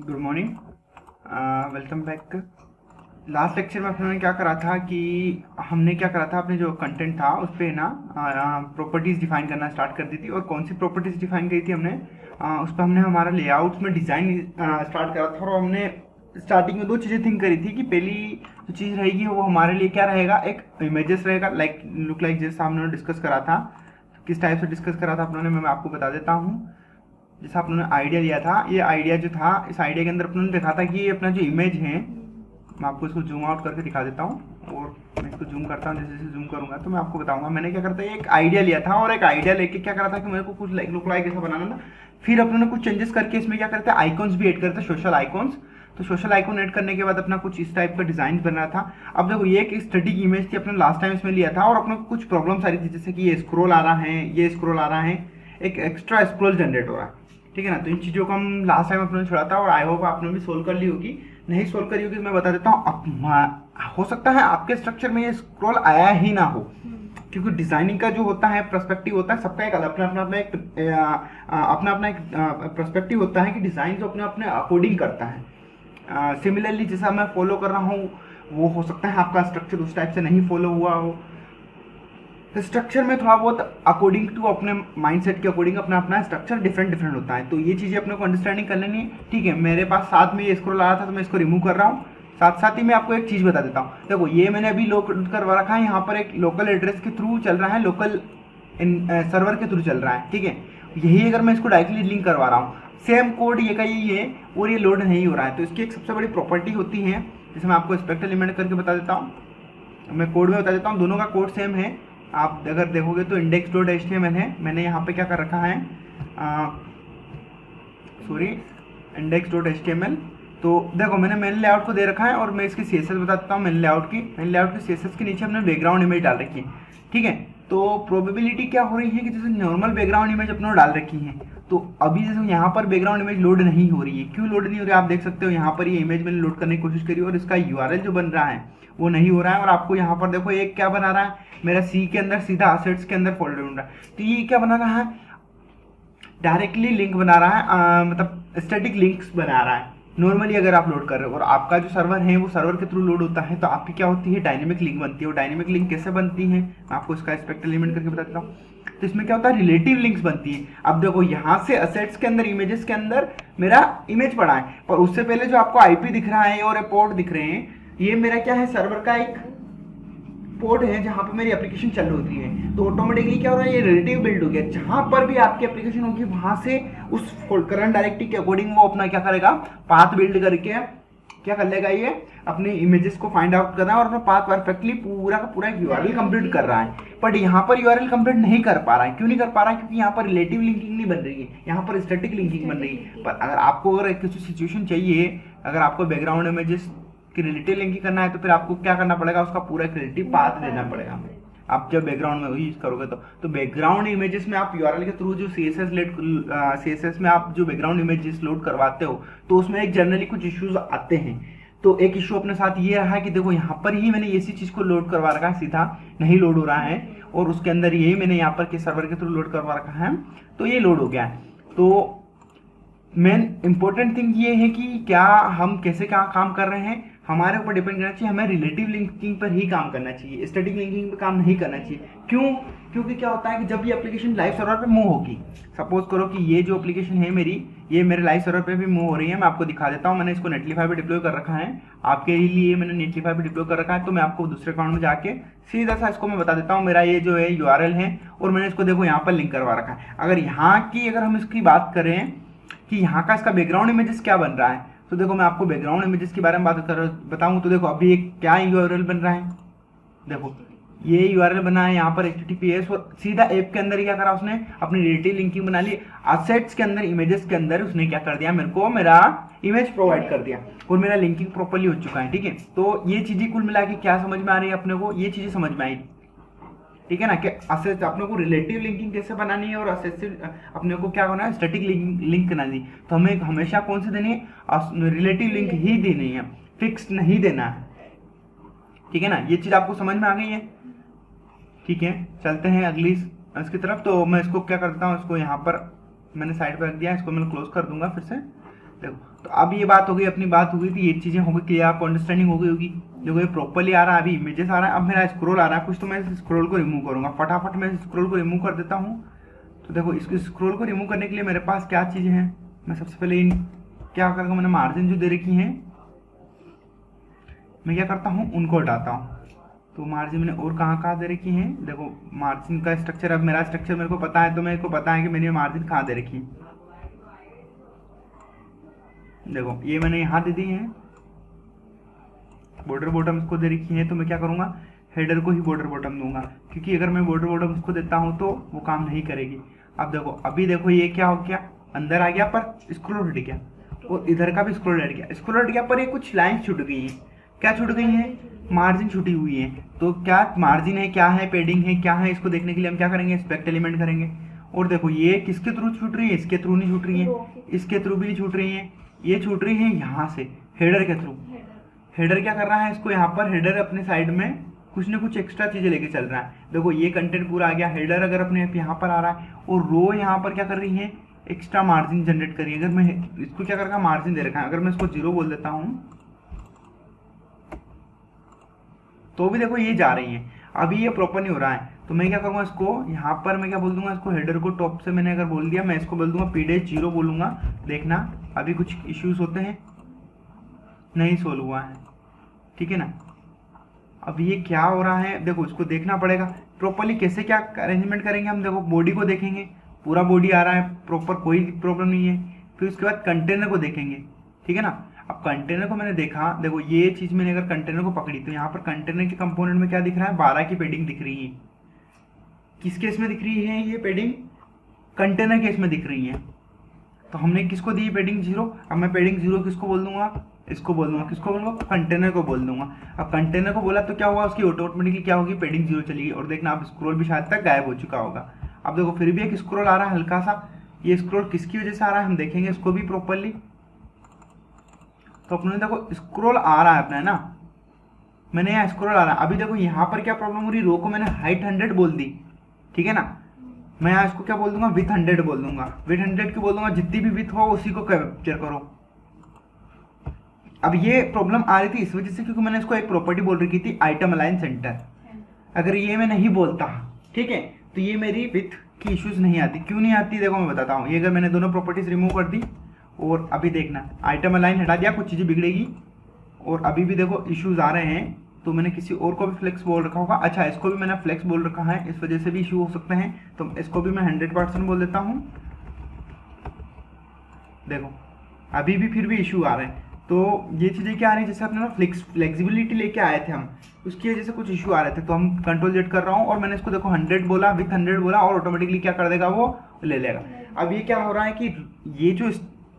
Good morning, welcome back. Last lecture में हमने क्या करा था कि अपने जो कंटेंट था उस पर ना प्रॉपर्टीज़ डिफाइन करना स्टार्ट कर दी थी। और कौन सी प्रॉपर्टीज़ डिफाइन करी थी हमने, उस पर हमने हमारा लेआउट्स में डिज़ाइन स्टार्ट करा था। और हमने स्टार्टिंग में दो चीज़ें थिंक करी थी कि पहली जो चीज़ रहेगी वो हमारे लिए क्या रहेगा, एक इमेजेस रहेगा लुक लाइक जैसा हमने डिस्कस करा था। किस टाइप से डिस्कस करा था अपनों ने, मैं आपको बता देता हूँ। जैसा अपने आइडिया लिया था, ये आइडिया जो था, इस आइडिया के अंदर अपने देखा था कि ये अपना जो इमेज है, मैं आपको इसको जूम आउट करके दिखा देता हूँ। और मैं इसको जूम करता हूँ, जैसे जैसे जूम करूँगा तो मैं आपको बताऊंगा मैंने क्या करता है। एक आइडिया लिया था और एक आइडिया लेके क्या करा था कि मेरे को कुछ लुक लाइक ऐसा बनाना था। फिर अपने कुछ चेंजेस करके इसमें क्या करते हैं, आइकॉन्स भी ऐड करते हैं, सोशल आइकॉन्स। तो सोशल आइकॉन ऐड करने के बाद अपना कुछ इस टाइप का डिजाइन बन रहा था। अब देखो, ये एक स्टैटिक इमेज थी, अपने लास्ट टाइम इसमें लिया था और अपने कुछ प्रॉब्लम्स आ रही थी, जैसे कि ये स्क्रॉल आ रहा है, ये स्क्रॉल आ रहा है, एक एक्स्ट्रा स्क्रॉल जनरेट हो रहा है। ठीक है ना। तो इन चीज़ों को हम लास्ट टाइम अपने छोड़ा था और आई होप आपने भी सोल्व कर ली होगी। नहीं सोल्व करी होगी तो मैं बता देता हूँ। हो सकता है आपके स्ट्रक्चर में ये स्क्रॉल आया ही ना हो, क्योंकि डिजाइनिंग का जो होता है पर्सपेक्टिव होता है, सबका एक अपना अपना एक पर्सपेक्टिव होता है कि डिजाइन जो अपने अपने अकॉर्डिंग करता है। सिमिलरली जैसा मैं फॉलो कर रहा हूँ, वो हो सकता है आपका स्ट्रक्चर उस टाइप से नहीं फॉलो हुआ हो। स्ट्रक्चर में थोड़ा बहुत अकॉर्डिंग टू अपने माइंडसेट के अकॉर्डिंग अपना अपना स्ट्रक्चर डिफरेंट होता है। तो ये चीज़ें अपने को अंडरस्टैंडिंग कर लेनी है। ठीक है, मेरे पास साथ में ये स्क्रॉल आ रहा था तो मैं इसको रिमूव कर रहा हूँ। साथ साथ ही मैं आपको एक चीज़ बता देता हूँ। देखो, ये मैंने अभी लोड करवा रखा है, यहाँ पर एक लोकल एड्रेस के थ्रू चल रहा है, लोकल सर्वर के थ्रू चल रहा है। ठीक है, यही अगर मैं इसको डायरेक्टली लिंक करवा रहा हूँ, सेम कोड ये का यही है और ये लोड नहीं हो रहा है। तो इसकी एक सबसे बड़ी प्रॉपर्टी होती है, जैसे मैं आपको स्पेक्ट्रल एलिमेंट करके बता देता हूँ, मैं कोड में बता देता हूँ, दोनों का कोड सेम है। आप अगर देखोगे तो index.html है, मैंने यहाँ पे क्या कर रखा है, index.html। तो देखो, मैंने मेन लेआउट को दे रखा है और मैं इसकी CSS बता देता हूँ। मेन लेआउट की CSS के नीचे हमने बैकग्राउंड इमेज डाल रखी है। ठीक है, तो प्रोबेबिलिटी क्या हो रही है कि जैसे नॉर्मल बैकग्राउंड इमेज अपने डाल रखी है, तो अभी जैसे यहाँ पर बैकग्राउंड इमेज लोड नहीं हो रही है। क्यों लोड नहीं हो रही है आप देख सकते हो। यहाँ पर ये इमेज मैंने लोड करने की कोशिश करी और इसका URL जो बन रहा है वो नहीं हो रहा है। और आपको यहाँ पर देखो, एक क्या बना रहा है, मेरा सी के अंदर सीधा असेट्स के अंदर फोल्डर बन रहा है। तो ये क्या बना रहा है, डायरेक्टली लिंक बना रहा है, मतलब स्टैटिक लिंक्स बना रहा है। नॉर्मली अगर आप लोड कर रहे हो और आपका जो सर्वर है वो सर्वर के थ्रू लोड होता है, तो आपकी क्या होती है, डायनेमिक लिंक बनती है। और डायनेमिक लिंक कैसे बनती है, मैं आपको इसका स्पेक्ट्रल एलिमेंट करके बता देता हूँ। तो इसमें क्या होता है, रिलेटिव लिंक्स बनती है। अब देखो, यहाँ से असेट्स के अंदर, इमेजेस के अंदर मेरा इमेज पड़ा है, पर उससे पहले जो आपको IP दिख रहा है और ये पोर्ट दिख रहे हैं, ये मेरा क्या है, सर्वर का एक पोर्ट है जहां पे मेरी एप्लीकेशन चल रही है। तो ऑटोमेटिकली क्या हो रहा है, ये रिलेटिव बिल्ड हो गया। जहां पर भी आपकी एप्लीकेशन होगी वहां से उस करंट डायरेक्टरी के अकॉर्डिंग वो अपना क्या करेगा, पाथ बिल्ड करके क्या कर लेगा, ये अपने इमेजेस को फाइंड आउट कर रहा है और अपना पाथ परफेक्टली पूरा का पूरा URL कंप्लीट कर रहा है। बट यहाँ पर URL कंप्लीट नहीं कर पा रहा है। क्यों नहीं कर पा रहा है, क्योंकि यहाँ पर रिलेटिव लिंकिंग नहीं बन रही है, यहाँ पर स्टैटिक लिंकिंग बन रही है। पर अगर आपको अगर किसी सिचुएशन चाहिए, अगर आपको बैकग्राउंड इमेजेस कि रिलेटिव लिंकिंग करना है, तो फिर आपको क्या करना पड़ेगा, उसका पूरा एक रिलेटिव पाथ देना पड़ेगा। आप जब बैकग्राउंड में यूज करोगे तो बैकग्राउंड इमेजेस में आप URL के थ्रू जो CSS में आप जो बैकग्राउंड इमेजेस लोड करवाते हो, तो उसमें एक जनरली कुछ इश्यूज आते हैं। तो एक इशू अपने साथ ये रहा है कि देखो, यहाँ पर ही मैंने इसी चीज को लोड करवा रखा है, सीधा नहीं लोड हो रहा है, और उसके अंदर यही मैंने यहाँ पर के सर्वर के थ्रू लोड करवा रखा है, तो ये लोड हो गया है। तो मेन इंपॉर्टेंट थिंग ये है कि क्या हम कैसे क्या काम कर रहे हैं, हमारे ऊपर डिपेंड करना चाहिए। हमें रिलेटिव लिंकिंग पर ही काम करना चाहिए, स्टैटिक लिंकिंग पर काम नहीं करना चाहिए। क्यों, क्योंकि क्या होता है कि जब ये एप्लीकेशन लाइव सर्वर पे मूव होगी, सपोज करो कि ये जो एप्लीकेशन है मेरी, ये मेरे लाइव सर्वर पे भी मूव हो रही है। मैं आपको दिखा देता हूँ, मैंने इसको नेटलीफाई पे डिप्लॉय कर रखा है, आपके लिए मैंने नेटलीफाई पे डिप्लॉय कर रखा है। तो मैं आपको दूसरे अकाउंट में जाके सीधा सा इसको मैं बता देता हूँ, मेरा ये जो है URL है और मैंने इसको देखो यहाँ पर लिंक करवा रखा है। अगर यहाँ की अगर हम इसकी बात करें कि यहाँ का इसका बैकग्राउंड इमेजेस क्या बन रहा है, तो देखो मैं आपको बैकग्राउंड इमेजेस के बारे में बताऊँ तो देखो, अभी एक क्या URL बन रहा है, देखो ये URL बना है यहाँ पर HTTPS, और सीधा ऐप के अंदर क्या करा उसने, अपनी रिलेटिव लिंकिंग बना ली। असेट्स के अंदर, इमेजेस के अंदर उसने क्या कर दिया, मेरे को मेरा इमेज प्रोवाइड कर दिया और मेरा लिंकिंग प्रॉपर्ली हो चुका है। ठीक है, तो ये चीजें कुल मिला के क्या समझ में आ रही है अपने को, ये चीजें समझ में आई। ठीक है ना, कि असेट अपने को रिलेटिव लिंकिंग कैसे बनानी है और असेट से अपने को क्या करना है, स्टैटिक लिंक बनानी है। तो हमें हमेशा कौन सी देनी है, रिलेटिव लिंक ही देनी है, फिक्स नहीं देना है। ठीक है ना, ये चीज आपको समझ में आ गई है। ठीक है, चलते हैं अगली इसकी तरफ। तो मैं इसको क्या करता हूँ, इसको यहाँ पर मैंने साइड पर रख दिया, इसको मैं क्लोज कर दूंगा फिर से। देखो, तो अब ये बात हो गई, अपनी बात हो गई थी, ये चीज़ें हो गई क्लियर, आपको अंडरस्टैंडिंग हो गई होगी। देखो ये प्रॉपर्ली आ रहा है, अभी इमेजेस आ रहा है, अब मेरा स्क्रॉल आ रहा है कुछ, तो मैं इस स्क्रॉल को रिमूव करूँगा, फटाफट मैं स्क्रॉल को रिमूव कर देता हूँ। तो देखो इसको स्क्रॉल को रिमूव करने के लिए मेरे पास क्या चीज़ें हैं, मैं सबसे पहले इन क्या करूँगा, मैंने मार्जिन जो दे रखी हैं मैं क्या करता हूँ उनको हटाता हूँ। तो मार्जिन मैंने और कहाँ दे रखी हैं, देखो मार्जिन का स्ट्रक्चर, अब मेरा स्ट्रक्चर मेरे को पता है, तो मेरे को पता है कि मैंने मार्जिन कहाँ दे रखी है। देखो ये मैंने यहाँ दे दी है, बॉर्डर बॉटम इसको दे रखी है, तो मैं क्या करूँगा हेडर को ही बॉर्डर बॉटम दूंगा, क्योंकि अगर मैं बॉर्डर बॉटम इसको देता हूँ तो वो काम नहीं करेगी। अब देखो अभी देखो ये क्या हो गया, अंदर आ गया पर स्क्रॉल हट गया, और इधर का भी स्क्रॉल हट गया, स्क्रॉल हट गया पर ये कुछ लाइन छूट गई है। क्या छूट गई है, मार्जिन छूटी हुई है। तो क्या मार्जिन है, क्या है, पेडिंग है, क्या है, इसको देखने के लिए हम क्या करेंगे, इंस्पेक्ट एलिमेंट करेंगे। और देखो ये किसके थ्रू छूट रही है, इसके थ्रू नहीं छूट रही है, इसके थ्रू भी नहीं छूट रही है, ये छूट रही है यहाँ से हेडर के थ्रू। हेडर क्या कर रहा है, इसको यहाँ पर हेडर अपने साइड में कुछ ना कुछ एक्स्ट्रा चीजें लेके चल रहा है। देखो ये कंटेंट पूरा आ गया, हेडर अगर अपने यहाँ पर आ रहा है, और रो यहाँ पर क्या कर रही है, एक्स्ट्रा मार्जिन जनरेट कर रही है। अगर मैं इसको क्या करूँगा, मार्जिन दे रखा है, अगर मैं इसको 0 बोल देता हूँ तो भी देखो ये जा रही है। अभी ये प्रॉपर नहीं हो रहा है, तो मैं क्या करूँगा, इसको यहाँ पर मैं क्या बोल दूंगा, इसको हेडर को टॉप से मैंने अगर बोल दिया, मैं इसको बोल दूंगा pd0 बोलूंगा। देखना अभी कुछ इश्यूज होते हैं, नहीं सोल्व हुआ है, ठीक है ना। अब ये क्या हो रहा है, देखो इसको देखना पड़ेगा प्रॉपरली, कैसे क्या अरेंजमेंट करेंगे हम। देखो बॉडी को देखेंगे, पूरा बॉडी आ रहा है प्रॉपर, कोई प्रॉब्लम नहीं है। फिर उसके बाद कंटेनर को देखेंगे, ठीक है ना। अब कंटेनर को मैंने देखा, देखो ये चीज मैंने अगर कंटेनर को पकड़ी, तो यहाँ पर कंटेनर के कंपोनेंट में क्या दिख रहा है, 12 की पेडिंग दिख रही है। किस केस में दिख रही है ये पेडिंग, कंटेनर केस में दिख रही है। तो हमने किसको दी पेडिंग 0, अब मैं पेडिंग 0 किसको बोल दूंगा, इसको बोल दूंगा, किसको बोलूंगा, कंटेनर को बोल दूंगा। अब कंटेनर को बोला तो क्या हुआ, उसकी ऑटोमेटिकली क्या होगी, पेडिंग 0 चलेगी। और देखना अब स्क्रॉल भी शायद तक गायब हो चुका होगा। अब देखो फिर भी एक स्क्रॉल आ रहा है हल्का सा, ये स्क्रॉल किसकी वजह से आ रहा है हम देखेंगे इसको भी प्रॉपरली। तो अपने देखो स्क्रॉल आ रहा है अपना, है ना, मैंने यहाँ स्क्रॉल आ रहा है। अभी देखो यहाँ पर क्या प्रॉब्लम हो रही, रो को मैंने हाइट 100 बोल दी, ठीक है ना। मैं यहाँ इसको क्या बोल दूंगा, विथ 100 बोल दूंगा, विथ 100 की बोल दूंगा, जितनी भी विथ हो उसी को कैप्चर करो। अब ये प्रॉब्लम आ रही थी इस वजह से क्योंकि मैंने इसको एक प्रॉपर्टी बोल रखी थी, आइटम अलाइन सेंटर। अगर ये मैं नहीं बोलता, ठीक है, तो ये मेरी विथ की इश्यूज नहीं आती। क्यों नहीं आती, देखो मैं बताता हूँ। ये अगर मैंने दोनों प्रॉपर्टीज रिमूव कर दी, और अभी देखना आइटम अलाइन हटा दिया, कुछ चीज़ें बिगड़ेगी, और अभी भी देखो इश्यूज आ रहे हैं। तो मैंने किसी और को भी फ्लेक्स बोल रखा होगा, अच्छा इसको भी मैंने फ्लेक्स बोल रखा है, इस वजह से भी इशू हो सकते हैं। तो इसको भी मैं 100% बोल देता हूँ। देखो अभी भी फिर भी इशू आ रहे हैं। तो ये चीज़ें क्या आ रही है, जैसे अपने ना फ्लेक्सिबिलिटी लेके आए थे हम, उसकी वजह से कुछ इशू आ रहे थे। तो हम कंट्रोल जेड कर रहा हूँ, और मैंने इसको देखो 100 बोला, विथ 100 बोला, और ऑटोमेटिकली क्या कर देगा, वो ले लेगा। अब ये क्या हो रहा है कि ये जो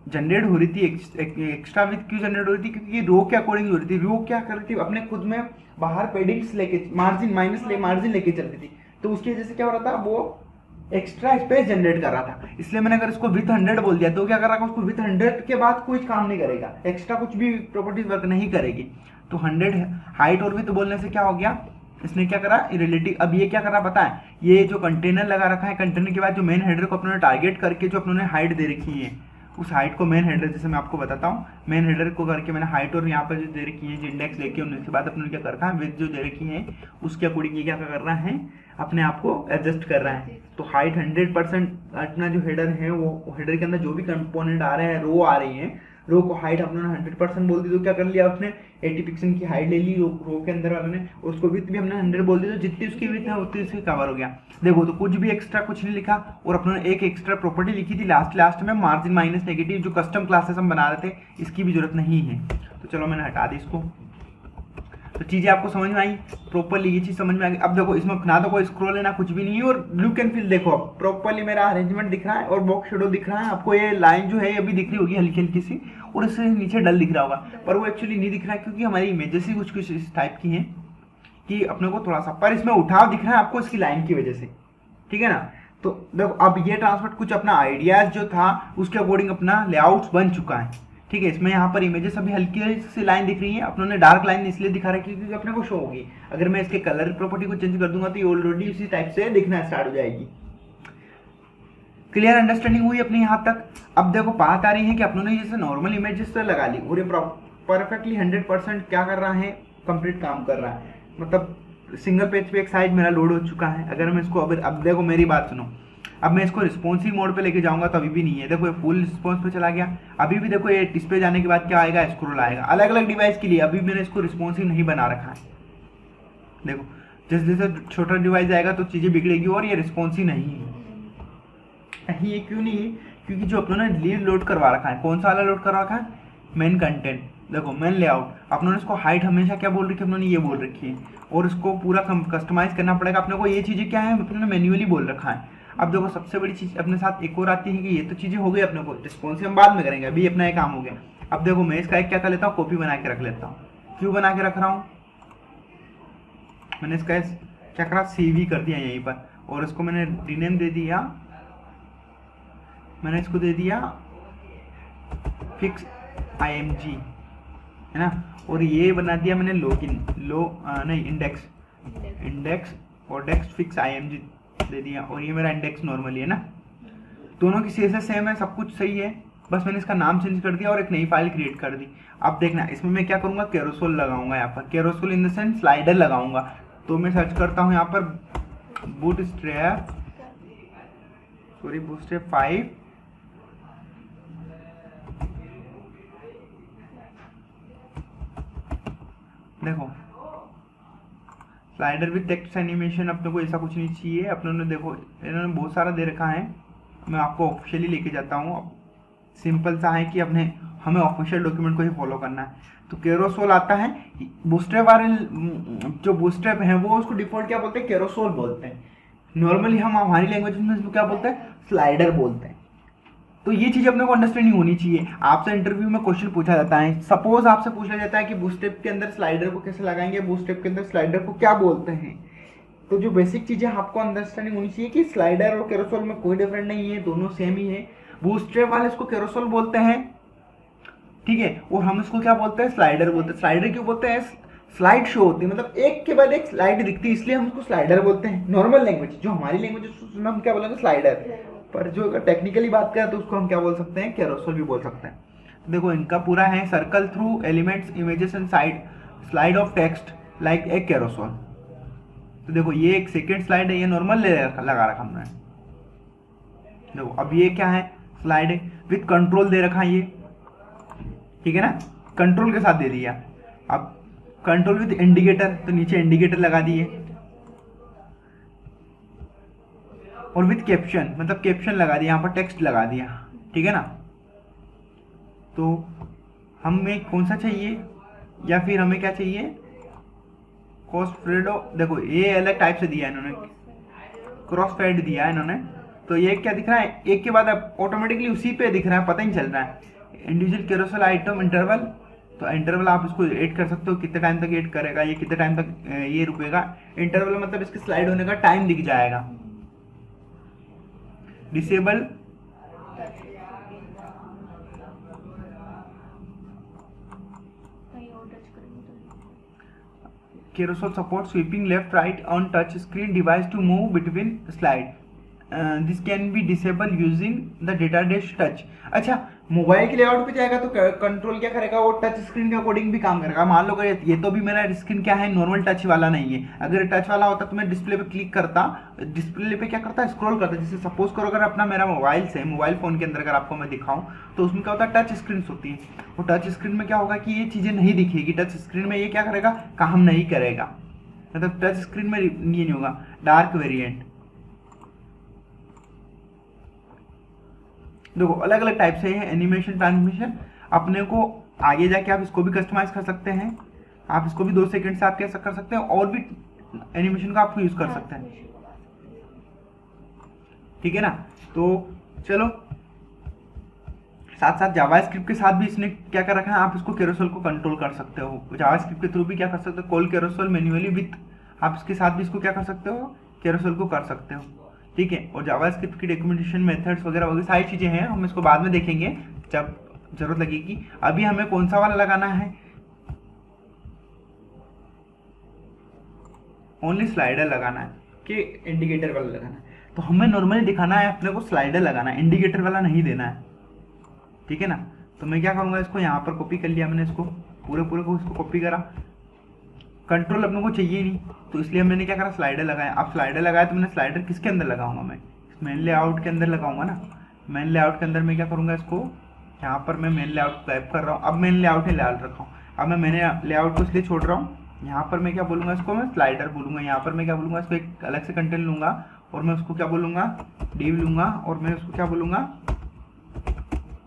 जनरेट हो रही थी एक्स्ट्रा विथ क्यों जनरेट हो रही थी, क्योंकि ये रो के अकॉर्डिंग हो रही थी। रो क्या कर रही थी, अपने खुद में बाहर पेडिंग्स लेके मार्जिन मार्जिन लेके चल रही थी। तो उसकी वजह से क्या हो रहा था, वो एक्स्ट्रा स्पेस जनरेट कर रहा था। इसलिए मैंने अगर इसको विथ 100 बोल दिया, तो क्या कर रहा है, उसको विथ 100 के बाद कोई काम नहीं करेगा, एक्स्ट्रा कुछ भी प्रॉपर्टीज वर्क नहीं करेगी। तो 100 हाइट और विथ बोलने से क्या हो गया, इसने क्या करा, रिलेटिव। अब ये क्या कर रहा पता है, ये जो कंटेनर लगा रखा है, कंटेनर के बाद जो मेन हेडर को अपने टारगेट करके जो अपने हाइट दे रखी है, उस हाइट को मेन हेडर, जैसे मैं आपको बताता हूँ, मेन हेडर को करके मैंने हाइट और यहाँ पर जो दे रखी है, जो इंडेक्स लेके उसके बाद अपने क्या कर रखा है, विथ जो दे रखी है उसके अकॉर्डिंग ये क्या कर रहा है, अपने आप को एडजस्ट कर रहा है। तो हाइट 100% अपना जो हेडर है, वो हेडर के अंदर जो भी कंपोनेंट आ रहे हैं, रो आ रही है, रो को हाइट अपने 100% बोल दी। तो क्या कर लिया उसने, 80 पिक्सल की हाइट ले ली रो के अंदर वाले ने, उसको विथ भी हमने 100 बोल दी, तो जितनी उसकी विथ है उतनी उसकी कवर हो गया। देखो तो कुछ भी एक्स्ट्रा कुछ नहीं लिखा, और अपने एक एक्स्ट्रा प्रॉपर्टी लिखी थी लास्ट में, मार्जिन माइनस नेगेटिव, जो कस्टम क्लासेस हम बना रहे थे, इसकी भी जरूरत नहीं है। तो चलो मैंने हटा दी इसको। तो चीज़ें आपको समझ में आई प्रॉपरली, ये चीज़ समझ में आ गई। अब देखो इसमें ना तो कोई स्क्रॉल है ना कुछ भी नहीं है, और लुक एंड फील देखो अब प्रॉपरली मेरा अरेंजमेंट दिख रहा है, और बॉक्स शेडो दिख रहा है। आपको ये लाइन जो है ये भी दिख रही होगी हल्की हल्की सी, और इससे नीचे डल दिख रहा होगा, पर वो एक्चुअली नहीं दिख रहा है, क्योंकि हमारी इमेजेस ही कुछ इस टाइप की हैं कि अपने को थोड़ा सा, पर इसमें उठाव दिख रहा है आपको इसकी लाइन की वजह से, ठीक है ना। तो देखो अब ये ट्रांसफर कुछ अपना आइडियाज जो था उसके अकॉर्डिंग अपना लेआउट बन चुका है, ठीक है। इसमें यहाँ पर इमेजेस अभी हल्की सी लाइन दिख रही है, अपनों डार्क लाइन इसलिए दिखा रहा है क्योंकि अपने को शो होगी। अगर मैं इसके कलर प्रॉपर्टी को चेंज कर दूंगा तो ये ऑलरेडी उसी टाइप से दिखना स्टार्ट हो जाएगी। क्लियर अंडरस्टैंडिंग हुई अपने यहाँ तक। अब देखो बात आ रही है कि अपनों ने जैसे नॉर्मल इमेजेस तो लगा ली और ये परफेक्टली 100% क्या कर रहा है, कंप्लीट काम कर रहा है, मतलब सिंगल पेज पे एक साइड मेरा लोड हो चुका है। अगर मैं इसको अब देखो मेरी बात सुनो, अब मैं इसको रिस्पॉन्सिव मोड पे लेके जाऊंगा तो अभी भी नहीं है, देखो ये फुल रिस्पॉन्स पे चला गया। अभी भी देखो ये डिस्प्ले जाने के बाद क्या आएगा, स्क्रॉल आएगा। अलग अलग डिवाइस के लिए अभी मैंने इसको रिस्पॉन्सिव नहीं बना रखा है। देखो जैसे जैसे छोटा डिवाइस आएगा तो चीज़ें बिगड़ेगी और ये रिस्पॉन्सिव नहीं है। ये क्यों नहीं है, क्योंकि जो अपनों ने लीड लोड करवा रखा है, कौन सा वाला लोड करवा रखा है, मेन कंटेंट। देखो मेन लेआउट अपनों ने इसको हाइट हमेशा क्या बोल रखी है, अपनों ने ये बोल रखी है, और इसको पूरा कस्टमाइज करना पड़ेगा अपने को। ये चीज़ें क्या है, अपनों ने मैन्युअली बोल रखा है। अब देखो सबसे बड़ी चीज़ अपने साथ एक और आती है कि ये तो चीज़ें हो गई अपने को, रिस्पॉन्सिव हम बाद में करेंगे, अभी अपना ये काम हो गया। अब देखो मैं इसका एक क्या कर लेता हूँ, कॉपी बना के रख लेता हूँ। क्यों बना के रख रहा हूँ, मैंने इसका क्या करा, CV कर दिया यहीं पर, और इसको मैंने रीनेम दे दिया, मैंने इसको दे दिया फिक्स IMG, है ना। और ये बना दिया मैंने लॉगिन नहीं इंडेक्स और डेक्स फिक्स IMG दे दिया, और ये मेरा इंडेक्स नॉर्मली है ना। दोनों की CSS सेम है, सब कुछ सही है, बस मैंने इसका नाम चेंज कर दिया और एक नई फाइल क्रिएट कर दी। अब देखना इसमें मैं क्या करूँगा, कैरोसोल लगाऊंगा यहाँ पर, कैरोसोल इन द सेंस स्लाइडर लगाऊंगा। तो मैं सर्च करता हूँ यहाँ पर बूटस्ट्रैप 5 देखो स्लाइडर विद टेक्स्ट एनिमेशन। अपने को ऐसा कुछ नहीं चाहिए, अपने ने देखो इन्होंने बहुत सारा दे रखा है, मैं आपको ऑफिशियली लेके जाता हूँ। अब सिंपल सा है कि हमें ऑफिशियल डॉक्यूमेंट को ही फॉलो करना है। तो कैरोसोल आता है, बूटस्ट्रैप वाले जो बूटस्ट्रैप है वो उसको डिफॉल्ट क्या बोलते हैं, कैरोसोल बोलते हैं। नॉर्मली हम हमारी लैंग्वेज में इसको क्या बोलते हैं, स्लाइडर बोलते हैं। तो ये चीज़ अपने को अंडरस्टैंडिंग होनी चाहिए। आपसे इंटरव्यू में क्वेश्चन पूछा जाता है, सपोज आपसे पूछा जाता है कि बूटस्ट्रैप के अंदर स्लाइडर को कैसे लगाएंगे, बूटस्ट्रैप के अंदर स्लाइडर को क्या बोलते हैं। तो जो बेसिक चीज़ें आपको अंडरस्टैंडिंग होनी चाहिए कि स्लाइडर और कैरोसोल में कोई डिफरेंट नहीं है, दोनों सेम ही है। बूटस्ट्रैप वाले इसको कैरोसोल बोलते हैं, ठीक है, और हम इसको क्या बोलते हैं, स्लाइडर बोलते हैं। स्लाइडर क्यों बोलते हैं, स्लाइड शो होती है, मतलब एक के बाद एक स्लाइड दिखती है, इसलिए हम उसको स्लाइडर बोलते हैं। नॉर्मल लैंग्वेज जो हमारी लैंग्वेज उसमें हम क्या बोलेंगे, स्लाइडर। पर जो अगर टेक्निकली बात करें तो उसको हम क्या बोल सकते हैं, कैरोसोल भी बोल सकते हैं। तो देखो इनका पूरा है, circle through elements images and slide of text like a carousel. तो देखो ये एक सेकेंड स्लाइड है, ये नॉर्मल लगा रखा हमने। देखो अब ये क्या है, स्लाइड विथ कंट्रोल दे रखा है ये, ठीक है ना, कंट्रोल के साथ दे दिया। अब कंट्रोल विथ इंडिकेटर, तो नीचे इंडिकेटर लगा दिए, और विथ कैप्शन मतलब कैप्शन लगा दिया, यहाँ पर टेक्स्ट लगा दिया, ठीक है ना। तो हमें कौन सा चाहिए, या फिर हमें क्या चाहिए, क्रॉसफेडो। देखो ये अलग टाइप से दिया है इन्होंने, क्रॉसफेड दिया है इन्होंने। तो ये क्या दिख रहा है, एक के बाद अब ऑटोमेटिकली उसी पे दिख रहा है, पता ही चल रहा है। इंडिविजुअल कैरोसेल आइटम इंटरवल, तो इंटरवल आप इसको ऐड कर सकते हो, कितने टाइम तक ऐड करेगा ये, कितने टाइम तक ये रुकेगा। इंटरवल मतलब इसके स्लाइड होने का टाइम दिख जाएगा। Disable carousel support sweeping left right on touch screen device to move between slide, this can be disable using the data dash touch. अच्छा मोबाइल के लेआउट पे जाएगा तो कंट्रोल क्या करेगा, वो टच स्क्रीन के अकॉर्डिंग भी काम करेगा। मान लो ये तो भी मेरा स्क्रीन क्या है, नॉर्मल टच वाला नहीं है। अगर टच वाला होता तो मैं डिस्प्ले पे क्लिक करता, डिस्प्ले पे क्या करता, स्क्रॉल करता। जैसे सपोज करो अगर अपना मेरा मोबाइल से, मोबाइल फोन के अंदर अगर आपको मैं दिखाऊं तो उसमें क्या होता है, टच स्क्रीन होती है। वो टच स्क्रीन में क्या होगा कि ये चीज़ें नहीं दिखेगी, टच स्क्रीन में ये क्या करेगा, काम नहीं करेगा, मतलब टच स्क्रीन में ये नहीं होगा। डार्क वेरिएंट, देखो अलग अलग टाइप से है। एनिमेशन ट्रांसमिशन, अपने को आगे जाके आप इसको भी कस्टमाइज कर सकते हैं, आप इसको भी 2 सेकंड से आप कैसे कर सकते हैं, और भी एनिमेशन का आप यूज कर सकते हैं, ठीक है ना। तो चलो साथ साथ जावास्क्रिप्ट के साथ भी इसने क्या कर रखा है, आप इसको कैरोसेल को कंट्रोल कर सकते हो। जावास्क्रिप्ट के थ्रू भी क्या कर सकते हो, कॉल कैरोसेल मैन्युअली विथ, आप इसके साथ भी इसको क्या कर सकते हो, कैरोसेल को कर सकते हो, ठीक है। और जावास्क्रिप्ट की डॉक्यूमेंटेशन मेथड्स वगैरह वगैरह सारी चीज़ें हैं, हम इसको बाद में देखेंगे जब जरूरत लगेगी। अभी हमें कौन सा वाला लगाना है, ओनली स्लाइडर लगाना है कि इंडिकेटर वाला लगाना है। तो हमें नॉर्मली दिखाना है, अपने को स्लाइडर लगाना है, इंडिकेटर वाला नहीं देना है, ठीक है ना। तो मैं क्या करूँगा, इसको यहाँ पर कॉपी कर लिया मैंने, इसको पूरे को इसको कॉपी करा, कंट्रोल अपने को चाहिए नहीं, तो इसलिए मैंने क्या करा, स्लाइडर लगाया। अब स्लाइडर लगाया तो मैंने स्लाइडर किसके अंदर लगाऊंगा, मैं मेन लेआउट के अंदर लगाऊंगा ना। मेन लेआउट के अंदर मैं क्या करूँगा, इसको यहाँ पर मैं मेन लेआउट टाइप कर रहा हूँ। अब मेन लेआउट ही लेआउट रखा हूँ, अब मैं मैंने लेआउट को इसलिए छोड़ रहा हूँ। यहाँ पर मैं क्या बोलूँगा, इसको मैं स्लाइडर बोलूँगा। यहाँ पर मैं क्या बोलूँगा, इसको एक अलग से कंटेंट लूँगा और मैं उसको क्या बोलूँगा, डिव लूँगा, और मैं उसको क्या बोलूँगा,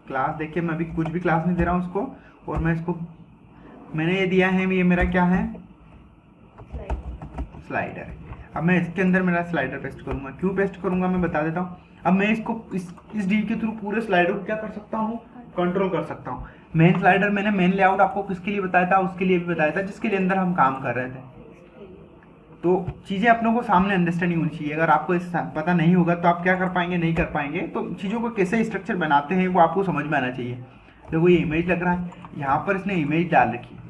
क्लास। देखिए मैं अभी कुछ भी क्लास नहीं दे रहा हूँ उसको, और मैं इसको मैंने ये दिया है, ये मेरा क्या है, स्लाइडर। अब मैं इसके अंदर मेरा स्लाइडर पेस्ट करूँगा। क्यों पेस्ट करूँगा मैं बता देता हूँ। अब मैं इसको इस डी के थ्रू पूरे स्लाइडर को क्या कर सकता हूँ, कंट्रोल कर सकता हूँ। मेन स्लाइडर मैंने मेन लेआउट आपको किसके लिए बताया था, उसके लिए भी बताया था जिसके लिए अंदर हम काम कर रहे थे। तो चीज़ें अपनों को सामने अंडरस्टैंडिंग होनी चाहिए। अगर आपको इस पता नहीं होगा तो आप क्या कर पाएंगे, नहीं कर पाएंगे। तो चीज़ों को कैसे स्ट्रक्चर बनाते हैं वो आपको समझ में आना चाहिए। देखो ये इमेज लग रहा है, यहाँ पर इसने इमेज डाल रखी है,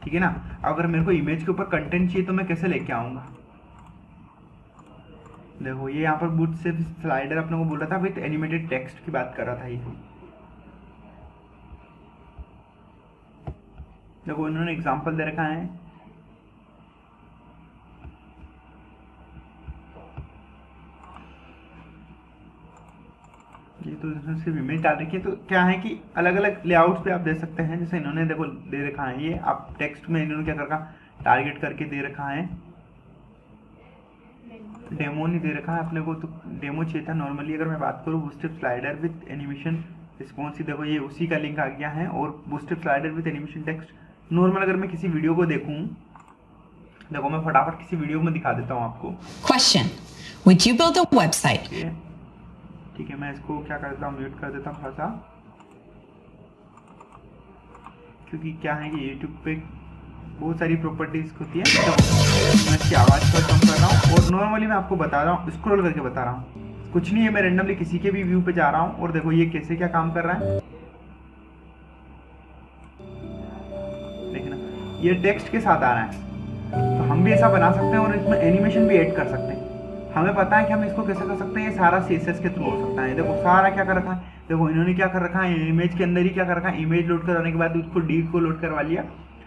ठीक है ना। अगर मेरे को इमेज के ऊपर कंटेंट चाहिए तो मैं कैसे लेके आऊँगा। देखो ये यहाँ पर बूट से स्लाइडर अपने को बोल रहा था विथ एनिमेटेड टेक्स्ट की बात कर रहा था ये। देखो इन्होंने एग्जांपल दे रखा है, ये तो इन्होंने सिर्फ इमेज डाल रखी है। तो क्या है कि अलग अलग लेआउट्स पे आप दे सकते हैं। जैसे इन्होंने देखो दे रखा है, ये आप टेक्स्ट में इन्होंने क्या कर रखा, टारगेट करके दे रखा है, डेमो नहीं दे रखा है अपने को, तो डेमो चाहिए था। नॉर्मली अगर मैं बात करूँ Bootstrap slider with animation response, देखो ये उसी का लिंक आ गया है। और Bootstrap slider with animation text, normal अगर मैं किसी वीडियो को देखूँ, देखो मैं फटाफट किसी वीडियो में दिखा देता हूँ आपको। Question, would you build a website? ठीक है, मैं इसको क्या कर देता हूँ, म्यूट कर देता हूँ थोड़ा सा, क्योंकि क्या है कि यूट्यूब पे बहुत सारी प्रॉपर्टीज होती है। तो मैं इसकी आवाज़ को कम कर रहा हूँ और नॉर्मली मैं आपको बता रहा हूँ, स्क्रॉल करके बता रहा हूँ, कुछ नहीं है। मैं रेंडमली किसी के भी व्यू पे जा रहा हूँ और देखो ये कैसे क्या काम कर रहा है, देखना ये टेक्स्ट के साथ आ रहा है। तो हम भी ऐसा बना सकते हैं और इसमें एनिमेशन भी ऐड कर सकते हैं। हमें पता है कि हम इसको कैसे कर सकते हैं, ये सारा CSS के थ्रू हो सकता है। देखो सारा क्या कर रखा है, देखो इन्होंने क्या कर रखा है, इमेज के अंदर ही क्या कर रखा है, इमेज लोड करवाने के बाद उसको डिव को लोड करवा लिया।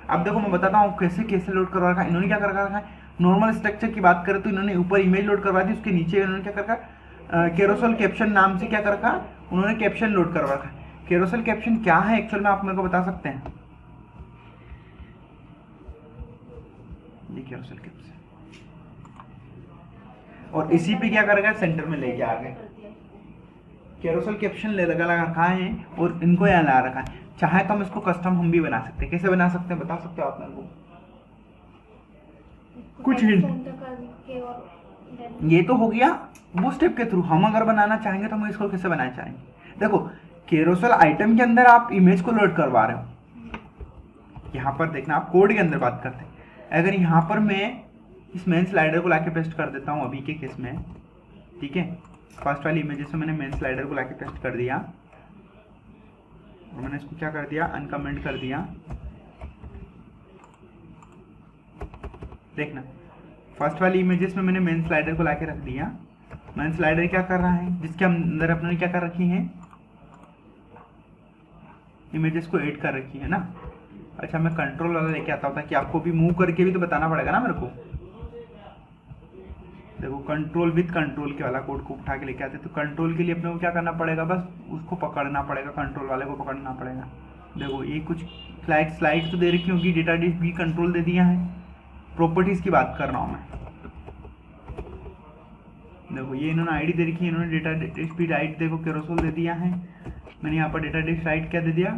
अब देखो मैं बताता हूँ कैसे कैसे लोड करवा रखा है। इन्होंने क्या कर रखा है, नॉर्मल स्ट्रक्चर की बात करें तो इन्होंने ऊपर इमेज लोड करवा दी, उसके नीचे इन्होंने क्या कर रखा, कैरोसेल कैप्शन नाम से क्या कर रखा, उन्होंने कैप्शन लोड करवा रखा है। कैरोसेल कैप्शन क्या है एक्चुअल में, आप मेरे को बता सकते हैं। ये कैरोसेल कैप्शन, और इसी पे क्या करेगा, सेंटर में लेके आ गए। कैरोसेल कैप्शन ले लगा रखा है और इनको यहाँ ला रखा है। चाहे तो हम इसको कस्टम हम भी बना सकते हैं। कैसे बना सकते हैं बता सकते हो आप मेरे को, कुछ हिंट। ये तो हो गया बूस्टस्ट्रैप के थ्रू। हम अगर बनाना चाहेंगे तो हम इसको कैसे बनाना चाहेंगे। देखो कैरोसेल आइटम के अंदर आप इमेज को लोड करवा रहे हो, यहाँ पर देखना आप कोड के अंदर बात करते हैं। अगर यहाँ पर मैं इस मेन स्लाइडर को लाके पेस्ट कर देता हूँ अभी के केस में, ठीक है, फर्स्ट वाली इमेजेस में मैंने मेन स्लाइडर को लाके पेस्ट कर दिया और मैंने इसको क्या कर दिया, अनकमेंट कर दिया। देखना फर्स्ट वाली इमेजेस में मैंने मेन स्लाइडर को लाके रख दिया। मेन स्लाइडर क्या कर रहा है, जिसके अंदर अपने क्या कर रखी है, इमेजेस को ऐड कर रखी है ना। अच्छा मैं कंट्रोल वाला लेके आता हूँ ताकि आपको भी मूव करके भी तो बताना पड़ेगा ना मेरे को। देखो कंट्रोल विद कंट्रोल के वाला कोड को उठा के लेके आते, तो कंट्रोल के लिए अपने को क्या करना पड़ेगा, बस उसको पकड़ना पड़ेगा, कंट्रोल वाले को पकड़ना पड़ेगा। देखो ये कुछ स्लाइड तो दे रखी होगी, डेटा डिस्क भी कंट्रोल दे दिया है। प्रॉपर्टीज की बात कर रहा हूँ मैं। देखो ये इन्होंने आईडी दे रखी है, इन्होंने डेटा डिस्क भी राइट देखो कैरोसेल दे दिया है। मैंने यहाँ पर डेटा डिस्क राइट क्या दे दिया,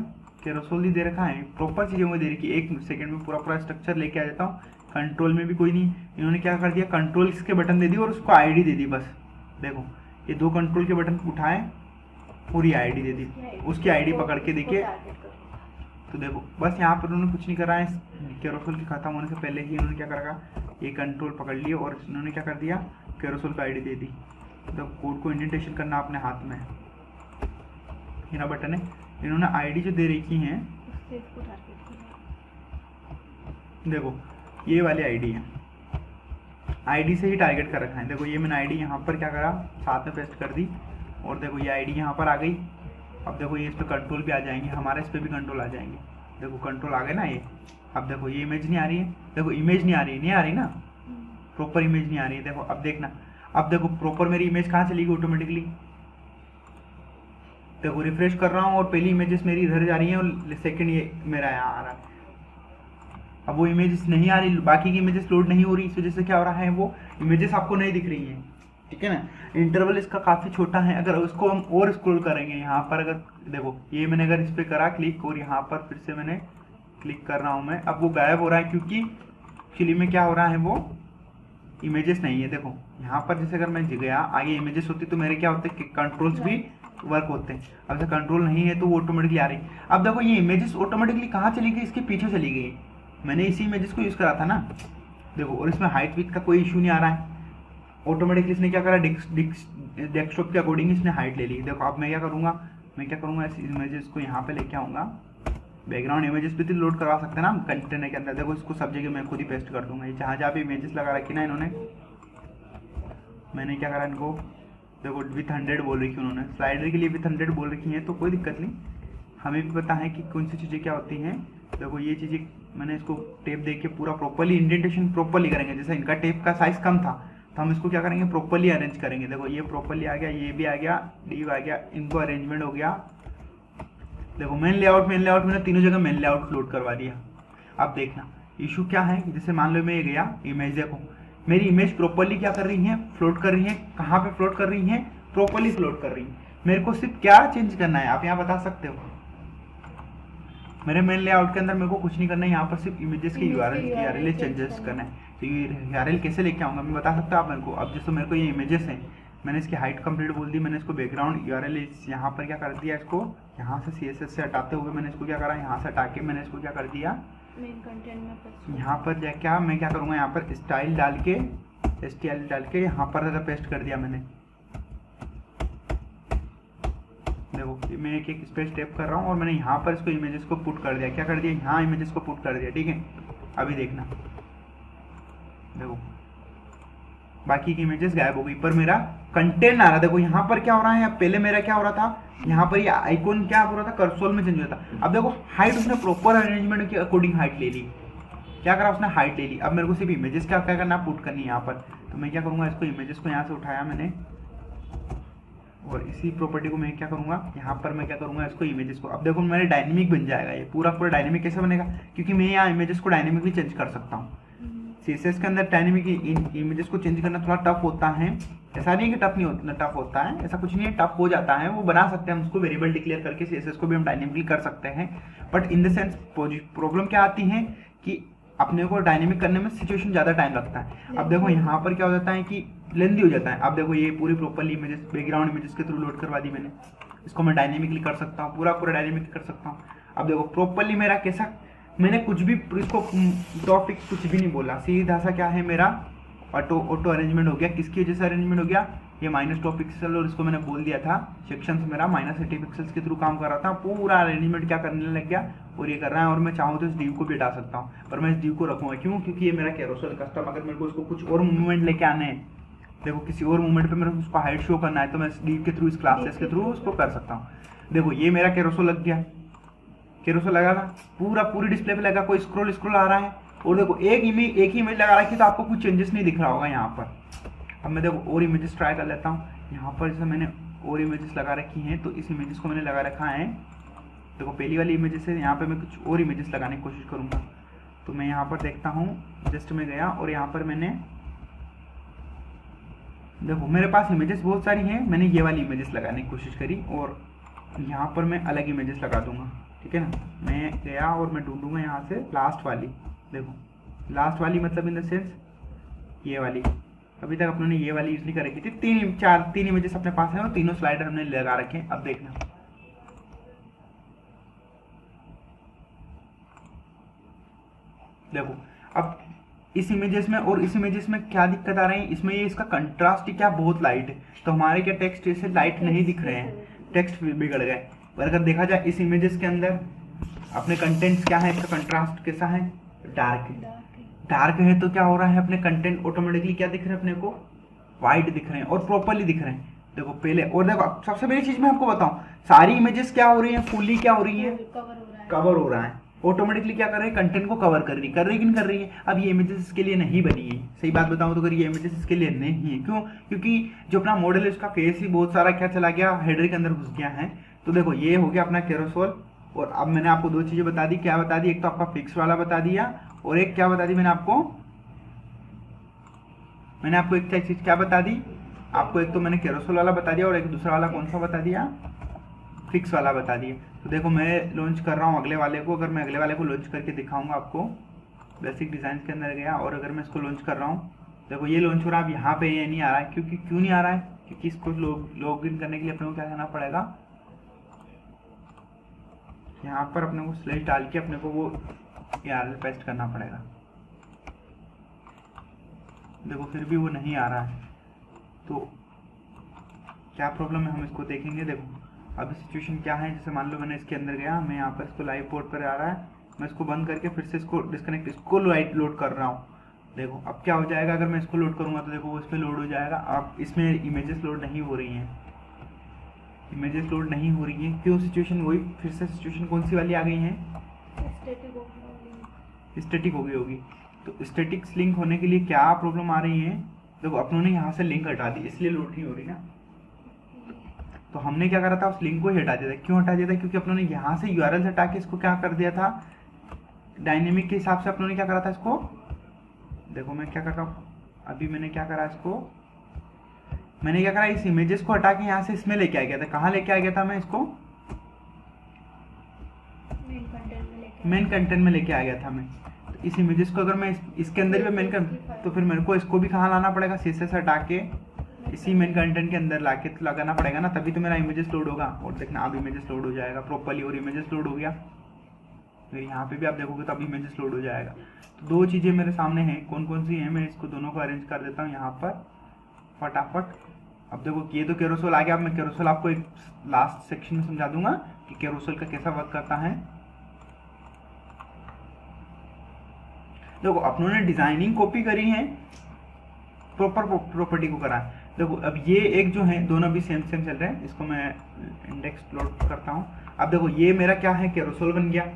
कैरोसेल ही दे रखा है। प्रॉपर चीज़ें मुझे दे रखी है। एक सेकंड में पूरा स्ट्रक्चर लेके आ जाता हूँ। कंट्रोल में भी कोई नहीं, इन्होंने क्या कर दिया, कंट्रोल्स के बटन दे दी और उसको आईडी दे दी। बस देखो ये दो कंट्रोल के बटन उठाए और ये आईडी दे दी, उसकी आईडी पकड़ के देखिए। तो देखो बस यहाँ पर उन्होंने कुछ नहीं करा है, कैरोसेल के खत्म होने से पहले ही इन्होंने क्या करा, ये कंट्रोल पकड़ लिया और इन्होंने क्या कर दिया, कैरोसेल पे आईडी दे दी। तो कोड को इंडेंटेशन करना अपने हाथ में, ये बटन है। इन्होंने आईडी जो दे रखी है, देखो ये वाली आईडी है, आईडी से ही टारगेट कर रखा है। देखो ये मैंने आईडी यहाँ पर क्या करा, साथ में पेस्ट कर दी, और देखो ये आईडी यहाँ पर आ गई। अब देखो ये इस पर कंट्रोल भी आ जाएंगे, हमारे इस पर भी कंट्रोल आ जाएंगे। देखो कंट्रोल आ गए ना ये। अब देखो ये इमेज नहीं आ रही है, देखो इमेज नहीं आ रही ना, प्रॉपर इमेज नहीं आ रही है। देखो अब देखना, अब देखो प्रॉपर मेरी इमेज कहाँ चली गई ऑटोमेटिकली। देखो रिफ्रेश कर रहा हूँ और पहली इमेजेस मेरी इधर जा रही हैं और सेकंड ये मेरा यहाँ आ रहा है। अब वो इमेजेस नहीं आ रही, बाकी की इमेजेस लोड नहीं हो रही, इस वजह से क्या हो रहा है, वो इमेजेस आपको नहीं दिख रही हैं, ठीक है ना। इंटरवल इसका काफ़ी छोटा है। अगर उसको हम और स्क्रॉल करेंगे यहाँ पर, अगर देखो ये मैंने अगर इस पर करा क्लिक और यहाँ पर फिर से मैंने क्लिक कर रहा हूँ मैं, अब वो गायब हो रहा है क्योंकि एक्चुअली में क्या हो रहा है, वो इमेजेस नहीं है। देखो यहाँ पर जैसे अगर मैं गया आगे इमेजेस होती तो मेरे क्या होते हैं, कंट्रोल्स भी वर्क होते हैं। अब जैसे कंट्रोल नहीं है तो वो ऑटोमेटिकली आ रही। अब देखो ये इमेजेस ऑटोमेटिकली कहाँ चली गई, इसके पीछे चली गई। मैंने इसी इमेजेस को यूज़ करा था ना, देखो, और इसमें हाइट विड्थ का कोई इशू नहीं आ रहा है। ऑटोमेटिकली इसने क्या करा, डेस्कटॉप के अकॉर्डिंग इसने हाइट ले ली। देखो अब मैं क्या करूँगा, इस इमेजेस को यहाँ पे लेके आऊँगा। बैकग्राउंड इमेजेस भी तो लोड करवा सकते हैं ना हम कंटेनर के अंदर। देखो इसको सब जगह मैं खुद ही पेस्ट कर दूंगा। ये जहाँ भी इमेजेस लगा रखी ना इन्होंने, मैंने क्या करा, इनको देखो विथ 100 बोल रखी उन्होंने, स्लाइडर के लिए विथ 100 बोल रखी हैं, तो कोई दिक्कत नहीं। हमें भी पता है कि कौन सी चीज़ें क्या होती हैं। देखो ये चीज़ें मैंने इसको टेप दे के पूरा प्रॉपरली इंडेंटेशन प्रॉपरली करेंगे। जैसे इनका टेप का साइज़ कम था तो हम इसको क्या करेंगे, प्रॉपरली अरेंज करेंगे। देखो ये प्रॉपरली आ गया, ये भी आ गया, डी आ गया, इनको अरेंजमेंट हो गया। देखो मेन लेआउट मैंने तीनों जगह मेन लेआउट फ्लोट करवा दिया। अब देखना इशू क्या है, जैसे मान लो मैं ये गया इमेज, देखो मेरी इमेज प्रॉपरली क्या कर रही है, फ्लोट कर रही है। कहाँ पे फ्लोट कर रही है, प्रॉपरली फ्लोट कर रही है। मेरे को सिर्फ क्या चेंज करना है, आप यहाँ बता सकते हो। मेरे मेन लेआउट के अंदर मेरे को कुछ नहीं करना है, यहाँ पर सिर्फ इमेजेस के यूआरएल चेंजेस करना है। तो ये यूआरएल कैसे लेके आऊँगा मैं बता सकता हूँ आप मेरे को। अब जैसे मेरे को ये इमेजेस हैं, मैंने इसकी हाइट कंप्लीट बोल दी, मैंने इसको बैकग्राउंड यूआरएल यहाँ पर क्या कर दिया, इसको यहाँ से सीएसएस से हटाते हुए मैंने इसको क्या करा, यहाँ से हटा के मैंने इसको क्या कर दिया, यहाँ पर क्या मैं क्या करूँगा, यहाँ पर स्टाइल डाल के यहाँ पर पेस्ट कर दिया मैंने। देखो मैं एक स्पेस टैप कर रहा हूँ और मैंने यहाँ पर इसको इमेजेस को पुट कर दिया। क्या कर दिया, यहाँ इमेजेस को पुट कर दिया, ठीक है। अभी देखना, देखो बाकी की इमेजेस गायब हो गई, पर मेरा कंटेंट आ रहा। देखो यहाँ पर क्या हो रहा है, पहले मेरा क्या हो रहा था, यहाँ पर ये आइकॉन क्या हो रहा था, कर्सोल में चेंज होता था। अब देखो हाइट उसने प्रॉपर अरेंजमेंट के अकॉर्डिंग हाइट ले ली। क्या करा उसने, हाइट ले ली। अब मेरे को सिर्फ इमेजेस क्या करना, पुट करनी है यहाँ पर। तो मैं क्या करूँगा, इसको इमेजेस को यहाँ से उठाया मैंने और इसी प्रॉपर्टी को मैं क्या करूँगा, यहाँ पर मैं क्या करूँगा, इसको इमेजेस को। अब देखो मेरे डायनेमिक बन जाएगा ये पूरा डायनेमिक। कैसे बनेगा, क्योंकि मैं यहाँ इमेजेस को डायनेमिकली चेंज कर सकता हूँ। सीएसएस के अंदर डायनेमिक इमेजेस को चेंज करना थोड़ा टफ होता है। ऐसा नहीं कि टफ नहीं होता, टफ होता है, ऐसा कुछ नहीं है, टफ हो जाता है। वो बना सकते हैं हम उसको वेरिएबल डिक्लेयर करके, सीएसएस को भी हम डायनेमिकली कर सकते हैं। But in the sense problem क्या आती है कि अपने को डायनेमिक करने में सिचुएशन ज़्यादा टाइम लगता है। अब देखो यहाँ पर क्या हो जाता है कि लेंथी हो जाता है। अब देखो ये पूरी प्रॉपरली इमेजेस बैकग्राउंड इमेजेस के थ्रू लोड करवा दी मैंने। इसको मैं डायनेमिकली कर सकता हूँ, पूरा डायनेमिक कर सकता हूँ। अब देखो प्रॉपरली मेरा कैसा, मैंने कुछ भी इसको टॉपिक कुछ भी नहीं बोला, सीधा सा क्या है मेरा ऑटो अरेंजमेंट हो गया। किसकी वजह से अरेंजमेंट हो गया, ये -2 पिक्सल, और इसको मैंने बोल दिया था सेक्शन से मेरा -80 पिक्सल्स के थ्रू काम कर रहा था। पूरा अरेंजमेंट क्या करने लग गया और ये कर रहा है। और मैं चाहूँ तो इस डिव को भी हटा सकता हूँ, पर मैं इस डिव को रखूँगा क्यों, क्योंकि ये मेरा कैरोसेल कस्टम। अगर मेरे को इसको कुछ और मूवमेंट लेके आने हैं, देखो किसी और मूवमेंट पे मेरे को उसको हाइट शो करना है, तो मैं इस डिव के थ्रू, इस क्लासेस के थ्रू उसको कर सकता हूँ। देखो ये मेरा कैरोसेल लग गया, कैरोसेल लगा था, पूरी डिस्प्ले पे लगा। कोई स्क्रॉल आ रहा है और देखो एक ही इमेज लगा रखी, तो आपको कुछ चेंजेस नहीं दिख रहा होगा यहाँ पर। अब मैं देखो और इमेजेस ट्राई कर लेता हूँ। यहाँ पर जैसे मैंने और इमेजेस लगा रखी हैं, तो इस इमेजेस को मैंने लगा रखा है। देखो पहली वाली इमेजेस है, यहाँ पे मैं कुछ और इमेजेस लगाने की कोशिश करूँगा। तो मैं यहाँ पर देखता हूँ, जस्ट में गया और यहाँ पर मैंने, देखो मेरे पास इमेजेस बहुत सारी हैं, मैंने ये वाली इमेजेस लगाने की कोशिश करी और यहाँ पर मैं अलग इमेजेस लगा दूंगा, ठीक है ना। मैं गया और मैं ढूंढूंगा यहाँ से लास्ट वाली। देखो लास्ट वाली मतलब इन द सेंस ये वाली। अभी तक अपनों ने ये वाली यूज नहीं कर रखी थी। तीन इमेजेस अपने पास हैं और तीनों स्लाइडर हमने लगा रखे हैं। अब देखना, देखो अब इस इमेजेस में और इस इमेजेस में क्या दिक्कत आ रही है, इसमें ये इसका कंट्रास्ट क्या बहुत लाइट है, तो हमारे क्या टेक्स्ट ऐसे लाइट नहीं दिख रहे हैं, टेक्स्ट बिगड़ गए। पर अगर देखा जाए इस इमेजेस के अंदर अपने कंटेंट्स क्या है, इसका कंट्रास्ट कैसा है, डार्क है। डार्क है तो क्या हो रहा है, अपने कंटेंट ऑटोमेटिकली क्या दिख रहे हैं अपने को, वाइट दिख रहे हैं और प्रॉपरली दिख रहे हैं। देखो पहले, और देखो सबसे पहली चीज मैं आपको बताऊं, सारी इमेजेस क्या हो रही है, फुल्ली क्या हो रही है, कवर हो रहा है। ऑटोमेटिकली क्या कर रहे हैं, कंटेंट को कवर कर रही कि नहीं कर रही है। अब ये इमेजेस इसके लिए नहीं बनी है, सही बात बताऊं तो अगर ये इमेजेस इसके लिए नहीं है, क्यों, क्योंकि जो अपना मॉडल है उसका फेस ही बहुत सारा क्या चला गया, हेडर के अंदर घुस गया है। तो देखो ये हो गया अपना कैरोसेल। और अब मैंने आपको दो चीजें बता दी, क्या बता दी, एक तो आपका फिक्स वाला बता दिया और एक क्या बता दी मैंने आपको एक चीज क्या बता दी आपको, एक तो मैंने कैरोसेल वाला बता दिया और एक दूसरा वाला कौन सा बता दिया, फिक्स वाला बता दिया। तो देखो मैं लॉन्च कर रहा हूँ अगले वाले को, अगर मैं अगले वाले को लॉन्च करके दिखाऊंगा आपको, बेसिक डिजाइन के अंदर गया और अगर मैं इसको लॉन्च कर रहा हूँ, देखो ये लॉन्च हो रहा है। अब यहाँ पे ये नहीं आ रहा है, क्योंकि क्यों नहीं आ रहा है, क्योंकि इसको लॉग इन करने के लिए अपने को क्या करना पड़ेगा, यहाँ पर अपने को स्लैश डाल के अपने को वो URL पेस्ट करना पड़ेगा। देखो फिर भी वो नहीं आ रहा है, तो क्या प्रॉब्लम है हम इसको देखेंगे। देखो अभी सिचुएशन क्या है, जैसे मान लो मैंने इसके अंदर गया, मैं यहाँ पर इसको लाइव पोर्ट पर आ रहा है, मैं इसको बंद करके फिर से इसको डिस्कनेक्ट, इसको लोड कर रहा हूँ। देखो अब क्या हो जाएगा, अगर मैं इसको लोड करूँगा तो देखो वो इसमें लोड हो जाएगा। अब इसमें इमेजेस लोड नहीं हो रही हैं, इमेजेस लोड नहीं हो रही है, क्यों, सिचुएशन वही, फिर से सिचुएशन कौन सी वाली आ गई है, स्टैटिक हो गई होगी। तो स्टैटिक लिंक होने के लिए क्या प्रॉब्लम आ रही है, देखो अपनों ने यहाँ से लिंक हटा दी इसलिए लोड नहीं हो रही ना। तो हमने क्या करा था, उस लिंक को ही हटा दिया था। क्यों हटा दिया था, क्योंकि अपनों ने यहाँ से URL हटा के इसको क्या कर दिया था, डायनेमिक के हिसाब से अपनों ने क्या करा था इसको। देखो मैं क्या कर रहा हूँ, अभी मैंने क्या करा इसको, मैंने क्या करा, इस इमेजेस को हटा के यहाँ से इसमें लेके आ गया था। कहाँ लेके आ गया था मैं इसको, मेन कंटेंट में लेके आ गया था मैं। तो इस इमेजेस को अगर मैं इसके अंदर भी मेन कर, तो फिर मेरे को इसको भी कहाँ लाना पड़ेगा, CSS हटा के इसी मेन कंटेंट के अंदर लाके लगाना पड़ेगा ना, तभी तो मेरा इमेजेस लोड होगा। और देखना अब इमेजेस लोड हो जाएगा प्रॉपर्ली, और इमेजेस लोड हो गया। तो यहाँ पे भी आप देखोगे तो अब इमेजेस लोड हो जाएगा। तो दो चीज़ें मेरे सामने हैं, कौन कौन सी हैं, मैं इसको दोनों को अरेंज कर देता हूँ यहाँ पर फटाफट। अब देखो ये तो कैरोसेल आ गया। अब मैं कैरोसेल आपको एक लास्ट सेक्शन में समझा दूंगा कि कैरोसेल का कैसा वर्क करता है। देखो अपनों ने डिजाइनिंग कॉपी करी है, प्रॉपर प्रॉपर्टी को करा है। देखो अब ये एक जो है दोनों भी सेम चल रहे हैं, इसको मैं इंडेक्स प्लॉट करता हूँ। अब देखो ये मेरा क्या है, कैरोसेल बन गया।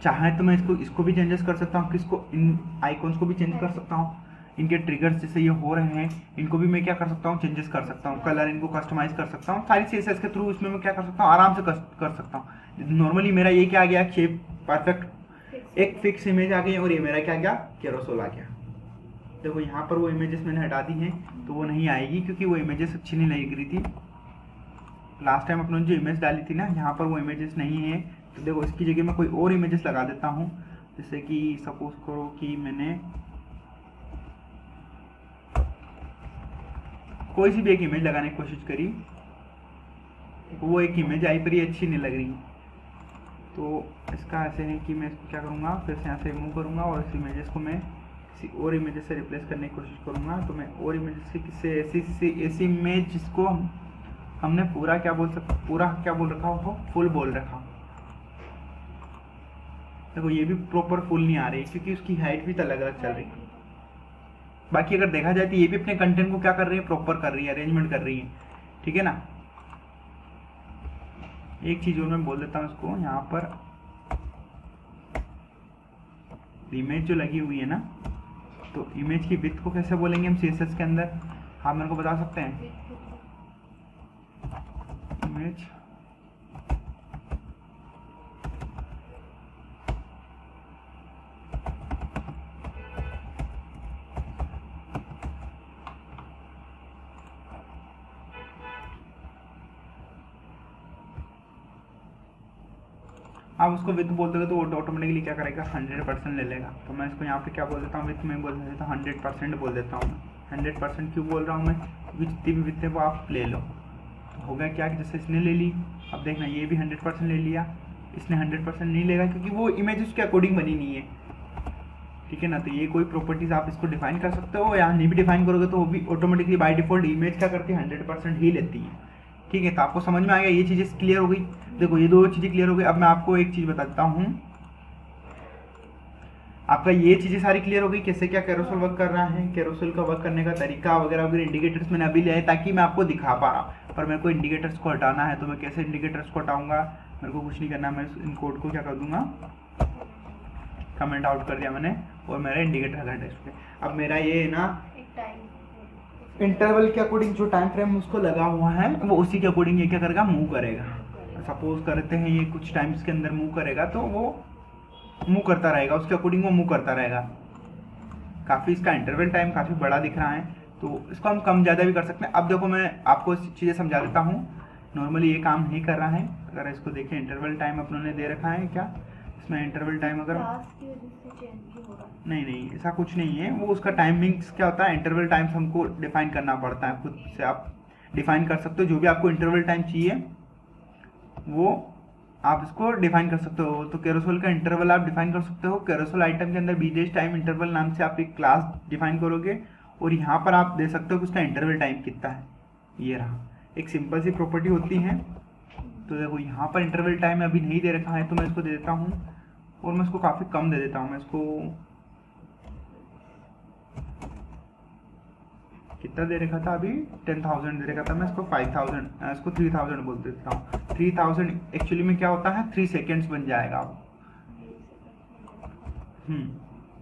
चाहे तो मैं इसको भी चेंजेस कर सकता हूँ, किसको, इन आइकॉन्स को भी चेंज कर सकता हूँ। इनके ट्रिगर्स जैसे ये हो रहे हैं इनको भी मैं क्या कर सकता हूँ, चेंजेस कर सकता हूँ। कलर इनको कस्टमाइज कर सकता हूँ, सारी CSS के थ्रू इसमें मैं क्या कर सकता हूँ, आराम से कर सकता हूँ। नॉर्मली मेरा ये क्या आ गया, शेप परफेक्ट, एक फिक्स इमेज आ गई और ये मेरा क्या गया, कैरोसेल आ गया। देखो यहाँ पर वो इमेजेस मैंने हटा दी हैं तो वो नहीं आएगी, क्योंकि वो इमेजेस अच्छी नहीं लग रही थी। लास्ट टाइम अपने जो इमेज डाली थी ना, यहाँ पर वो इमेजेस नहीं है। तो देखो इसकी जगह मैं कोई और इमेजेस लगा देता हूँ। जैसे कि सपोज करो कि मैंने कोई सी भी एक इमेज लगाने की कोशिश करी, वो एक इमेज आई पर ये अच्छी नहीं लग रही। तो इसका ऐसे है कि मैं इसको क्या करूँगा, फिर से यहाँ से रिमूव करूँगा और इस इमेजेस को मैं किसी और इमेजेस से रिप्लेस करने की कोशिश करूँगा। तो मैं और इमेजेस से किससे ऐसी इमेज जिसको हमने पूरा क्या बोल रखा हो, फुल बोल रखा। देखो ये भी प्रॉपर फुल नहीं आ रही, क्योंकि उसकी हाइट भी तो अलग अलग चल रही है। बाकी अगर देखा जाए तो ये भी अपने कंटेंट को क्या कर रही है, प्रॉपर कर रही है, अरेंजमेंट कर रही है, ठीक है ना। एक चीज और मैं बोल देता हूँ इसको, यहाँ पर इमेज जो लगी हुई है ना, तो इमेज की विड्थ को कैसे बोलेंगे हम CSS के अंदर, आप मेरे को बता सकते हैं। इमेज आप उसको विथ बोल दोगे तो वो ऑटोमेटिकली क्या करेगा, 100% ले लेगा। तो मैं इसको यहाँ पे क्या बोल देता हूँ, विथ में बोल देता हूँ 100% बोल देता हूँ। 100% क्यों बोल रहा हूँ मैं, क्योंकि जितनी भी विथ है वो आप ले लो। तो हो गया क्या कि जैसे इसने ले ली, अब देखना ये भी 100% ले लिया, इसने 100% नहीं लेगा क्योंकि वो इमेज उसके अकॉर्डिंग बनी नहीं है, ठीक है ना। तो ये कोई प्रॉपर्टीज आप इसको डिफाइन कर सकते हो, या नहीं भी डिफाइन करोगे तो वो भी ऑटोमेटिकली बाय डिफॉल्ट इमेज क्या करती है, 100% ही लेती है, ठीक है। तो आपको समझ में आ गया, ये चीज़ें क्लियर हो गई। देखो ये दो चीज़ें क्लियर हो गई। अब मैं आपको एक चीज़ बताता हूँ, आपका ये चीज़ें सारी क्लियर हो गई, कैसे क्या कैरोसेल वर्क कर रहा है, कैरोसेल का वर्क करने का तरीका वगैरह वगैरह। इंडिकेटर्स मैंने अभी ले आए ताकि मैं आपको दिखा पा रहा हूँ, पर मेरे को इंडिकेटर्स को हटाना है तो मैं कैसे इंडिकेटर्स को हटाऊंगा, मेरे को कुछ नहीं करना, मैं इन कोड को क्या कर दूंगा, कमेंट आउट कर दिया मैंने और मेरा इंडिकेटर हटा इस पे। अब मेरा ये ना इंटरवल के अकॉर्डिंग जो टाइम फ्रेम उसको लगा हुआ है वो उसी के अकॉर्डिंग ये क्या करेगा, मूव करेगा। सपोज करते हैं ये कुछ टाइम्स के अंदर मूव करेगा तो वो मूव करता रहेगा, उसके अकॉर्डिंग वो मूव करता रहेगा। काफ़ी इसका इंटरवल टाइम काफ़ी बड़ा दिख रहा है, तो इसको हम कम ज़्यादा भी कर सकते हैं। अब देखो मैं आपको चीज़ें समझा देता हूँ। नॉर्मली ये काम नहीं कर रहा है, अगर इसको देखें इंटरवल टाइम अपनों ने दे रखा है क्या, इसमें इंटरवल टाइम अगर नहीं ऐसा कुछ नहीं है, वो उसका टाइमिंग्स क्या होता है, इंटरवल टाइम्स हमको डिफाइन करना पड़ता है, खुद से आप डिफाइन कर सकते हो। जो भी आपको इंटरवल टाइम चाहिए वो आप इसको डिफाइन कर सकते हो। तो कैरोसेल का इंटरवल आप डिफाइन कर सकते हो। कैरोसेल आइटम के अंदर बीजेस टाइम इंटरवल नाम से आप एक क्लास डिफाइन करोगे और यहाँ पर आप दे सकते हो कि उसका इंटरवल टाइम कितना है। ये रहा, एक सिंपल सी प्रॉपर्टी होती है। तो देखो यहाँ पर इंटरवल टाइम अभी नहीं दे रखा है तो मैं इसको दे देता हूँ और मैं इसको काफ़ी कम दे देता हूँ। मैं इसको कितना दे रखा था, अभी 10,000 दे रखा था, मैं इसको 5,000 इसको 3,000 बोल देता हूँ। 3,000 एक्चुअली में क्या होता है, 3 सेकेंड्स बन जाएगा।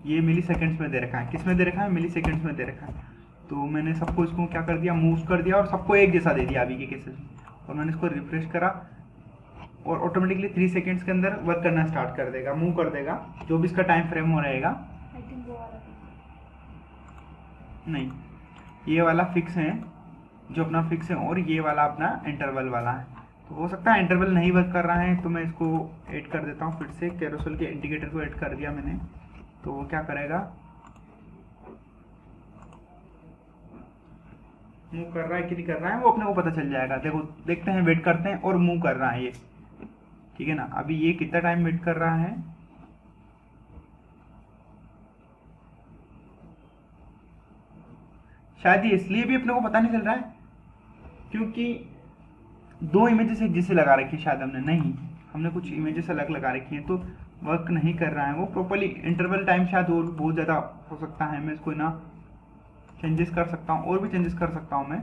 ये मिली सेकेंड्स में दे रखा है, किस में दे रखा है, मिली सेकेंड्स में दे रखा है। तो मैंने सबको इसको क्या कर दिया, मूव कर दिया और सबको एक जैसा दे दिया अभी के केसेस में। और मैंने इसको रिफ्रेश करा और ऑटोमेटिकली 3 सेकेंड्स के अंदर वर्क करना स्टार्ट कर देगा, मूव कर देगा, जो भी इसका टाइम फ्रेम हो रहेगा। नहीं, ये वाला फिक्स है, जो अपना फिक्स है, और ये वाला अपना इंटरवल वाला है। तो हो सकता है इंटरवल नहीं वर्क कर रहा है, तो मैं इसको ऐड कर देता हूँ फिर से। कैरोसेल के इंडिकेटर को ऐड कर दिया मैंने, तो वो क्या करेगा, मूव कर रहा है कि नहीं कर रहा है वो अपने को पता चल जाएगा। देखो देखते हैं, वेट करते हैं, और मूव कर रहा है ये, ठीक है ना। अभी ये कितना टाइम वेट कर रहा है, शायद ये इसलिए भी अपने को पता नहीं चल रहा है क्योंकि 2 इमेजेस एक जैसे लगा रखी है, शायद हमने कुछ इमेजेस अलग लगा रखी हैं, तो वर्क नहीं कर रहा है वो प्रॉपर्ली। इंटरवल टाइम शायद और बहुत ज़्यादा हो सकता है, मैं इसको ना चेंजेस कर सकता हूँ, और भी चेंजेस कर सकता हूँ मैं।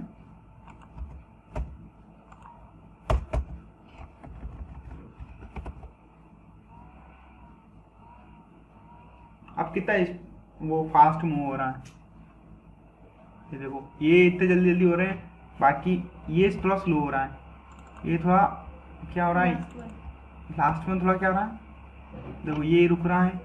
अब कितना वो फास्ट मूव हो रहा है, ये देखो, ये इतने जल्दी जल्दी हो रहे हैं, बाकी ये थोड़ा स्लो हो रहा है, ये थोड़ा क्या हो रहा है, लास्ट में थोड़ा क्या हो रहा है, देखो ये रुक रहा है,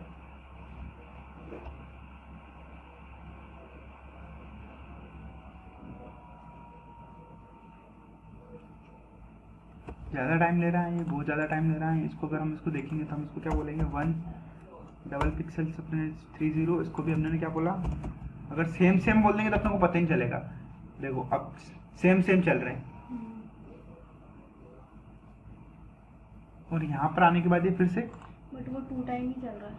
ज़्यादा टाइम ले रहा है, ये बहुत ज़्यादा टाइम ले रहा है। इसको अगर हम इसको देखेंगे तो हम इसको क्या बोलेंगे, 1 डबल पिक्सल अपने 30, इसको भी हमने क्या बोला, अगर सेम बोल देंगे तो अपने को पता ही नहीं चलेगा। देखो अब सेम चल रहे हैं, और यहाँ पर आने के बाद ये फिर से बट वो 2 टाइम ही चल रहा है।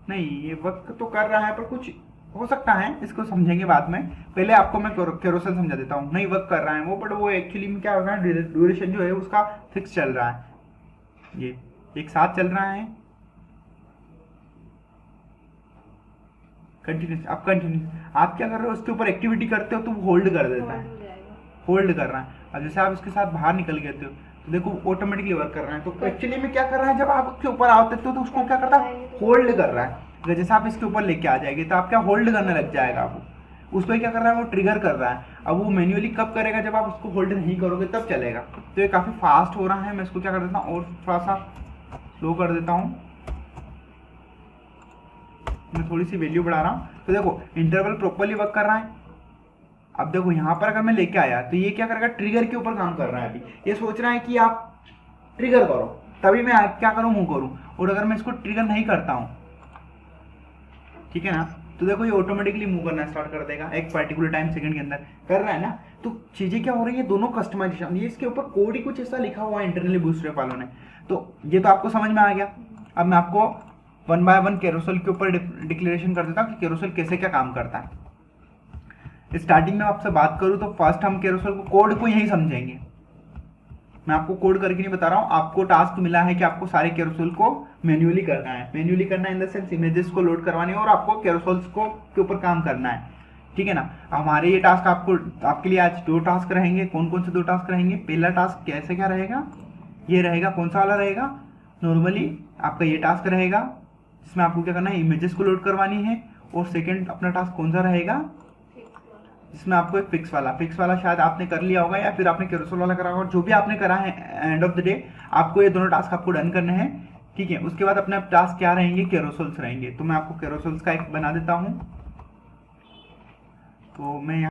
नहीं, ये वर्क तो कर रहा है, पर कुछ हो सकता है, इसको समझेंगे बाद में। पहले आपको मैं कैरोसेल समझा देता हूँ। नहीं वर्क कर रहा है वो, बट वो एक्चुअली में क्या हो रहा है, ड्यूरेशन जो है उसका फिक्स चल रहा है, ये एक साथ चल रहा है कंटिन्यूस। अब कंटिन्यूस आप क्या कर रहे हो, उसके ऊपर एक्टिविटी करते हो तो वो होल्ड कर देता है, होल्ड कर रहा है। अब जैसे आप इसके साथ बाहर निकल गए तो देखो ऑटोमेटिकली वर्क कर रहा है। तो एक्चुअली में क्या कर रहा है, जब आप उसके ऊपर आओते तो उसको क्या करता है, होल्ड कर रहा है। अगर जैसे आप इसके ऊपर लेके आ जाएंगे तो आप क्या होल्ड करने लग जाएगा, वो उसको क्या कर रहा है, वो ट्रिगर कर रहा है। अब वो मैन्युअली कब करेगा, जब आप उसको होल्ड नहीं करोगे तब चलेगा। तो ये काफ़ी फास्ट हो रहा है। मैं इसको क्या कर देता हूँ और थोड़ा सा स्लो कर देता हूँ, मैं थोड़ी सी वैल्यू बढ़ा रहा हूँ। तो देखो इंटरवल प्रॉपर्ली वर्क कर रहा है। अब देखो यहाँ पर अगर मैं लेके आया तो ये क्या करेगा, ट्रिगर के ऊपर काम कर रहा है। अभी ये सोच रहा है कि आप ट्रिगर करो तभी मैं क्या करूँ, मूव करूँ। और अगर मैं इसको ट्रिगर नहीं करता हूँ, ठीक है ना, तो देखो ये ऑटोमेटिकली मूव करना स्टार्ट कर देगा एक पर्टिकुलर टाइम सेकंड के अंदर। कर रहा है ना, तो चीज़ें क्या हो रही है, दोनों कस्टमाइजेशन। ये इसके ऊपर कोड ही कुछ ऐसा लिखा हुआ है इंटरनली बूटस्ट्रैप वालों ने। तो ये तो आपको समझ में आ गया। अब मैं आपको 1 बाय 1 कैरोसेल के ऊपर डिक्लेरेशन कर देता हूँ कि कैरोसेल कैसे क्या काम करता है। स्टार्टिंग में आपसे बात करूँ तो फर्स्ट हम कैरोसेल को कोड को यही समझेंगे। मैं आपको कोड करके नहीं बता रहा हूँ, आपको टास्क मिला है कि आपको सारे कैरोसेल को मैन्युअली करना है। मैन्युअली करना इन द सेंस इमेजेस को लोड करवानी है और आपको कैरोसेल्स को के ऊपर काम करना है, ठीक है ना। हमारे ये टास्क आपके लिए आज 2 टास्क रहेंगे। कौन कौन से 2 टास्क रहेंगे? पहला टास्क कैसे क्या रहेगा, ये रहेगा, कौन सा वाला रहेगा? नॉर्मली आपका ये टास्क रहेगा जिसमें आपको क्या करना है, इमेजेस को लोड करवानी है। और सेकंड अपना टास्क कौन सा रहेगा, जिसमें आपको एक फिक्स वाला शायद आपने कर लिया होगा या फिर आपने कैरोसेल वाला करा होगा। जो भी आपने करा है एंड ऑफ द डे आपको ये दोनों टास्क आपको डन करने हैं, ठीक है। उसके बाद अपने टास्क क्या रहेंगे, कैरोसेल्स रहेंगे। तो मैं आपको कैरोसेल्स का एक बना देता हूँ। तो मैं